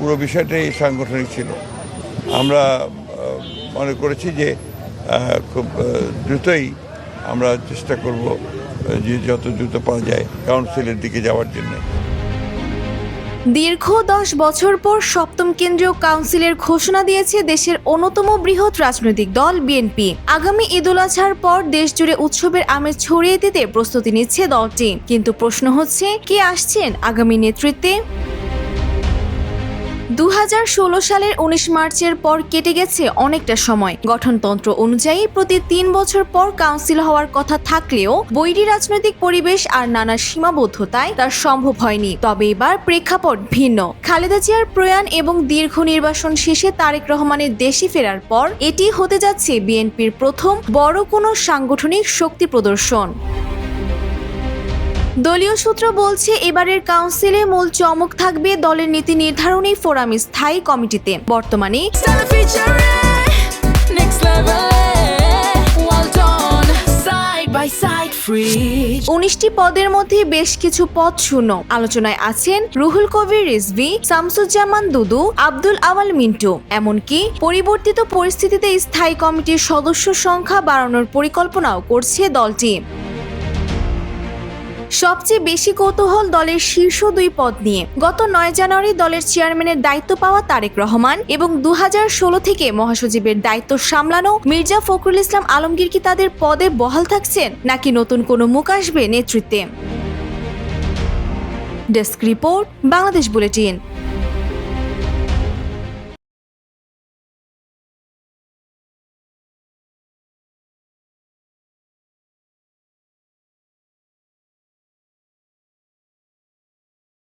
পুরো বিষয়টাই সাংগঠনিক ছিল। আমরা মনে করেছি যে খুব দ্রুতই আমরা চেষ্টা করব যে যত দ্রুত পাওয়া যায় কাউন্সিলের দিকে যাওয়ার জন্য। দীর্ঘ 10 বছর পর সপ্তম কেন্দ্রীয় কাউন্সিলের ঘোষণা দিয়েছে দেশের অন্যতম বৃহৎ রাজনৈতিক দল বিএনপি। আগামী ঈদুল আজহার পর দেশজুড়ে উৎসবের আমেজ ছড়িয়ে দিতে প্রস্তুতি নিচ্ছে দলটি। কিন্তু প্রশ্ন হচ্ছে, কে আসছেন আগামী নেতৃত্বে? 2016 সালের 19 মার্চের পর কেটে গেছে অনেকটা সময়। গঠনতন্ত্র অনুযায়ী প্রতি 3 বছর পর কাউন্সিল হওয়ার কথা থাকলেও বৈরী রাজনৈতিক পরিবেশ আর নানা সীমাবদ্ধতায় তা সম্ভব হয়নি। তবে এবার প্রেক্ষাপট ভিন্ন। খালেদা জিয়ার প্রয়াণ এবং দীর্ঘ নির্বাসন শেষে তারেক রহমানের দেশে ফেরার পর এটি হতে যাচ্ছে বিএনপির প্রথম বড় কোনো সাংগঠনিক শক্তি প্রদর্শন। দলীয় সূত্র বলছে, এবারের কাউন্সিলে মূল চমক থাকবে দলের নীতি নির্ধারণী ফোরাম স্থায়ী কমিটিতে। বর্তমানে 19টি পদের মধ্যে বেশ কিছু পদ শূন্য। আলোচনায় আছেন রুহুল কবির রিজভী, শামসুজ্জামান দুদু, আব্দুল আওয়াল মিন্টু। এমনকি পরিবর্তিত পরিস্থিতিতে স্থায়ী কমিটির সদস্য সংখ্যা বাড়ানোর পরিকল্পনাও করছে দলটি। সবচেয়ে বেশি কৌতূহল দলের শীর্ষ 2 পদ নিয়ে। গত 9 জানুয়ারি দলের চেয়ারম্যানের দায়িত্ব পাওয়া তারেক রহমান এবং 2016 থেকে মহাসচিবের দায়িত্ব সামলানো মির্জা ফখরুল ইসলাম আলমগীর কি তাদের পদে বহাল থাকছেন, নাকি নতুন কোনো মুখ আসবে নেতৃত্বে? Desk report, Bangladesh bulletin.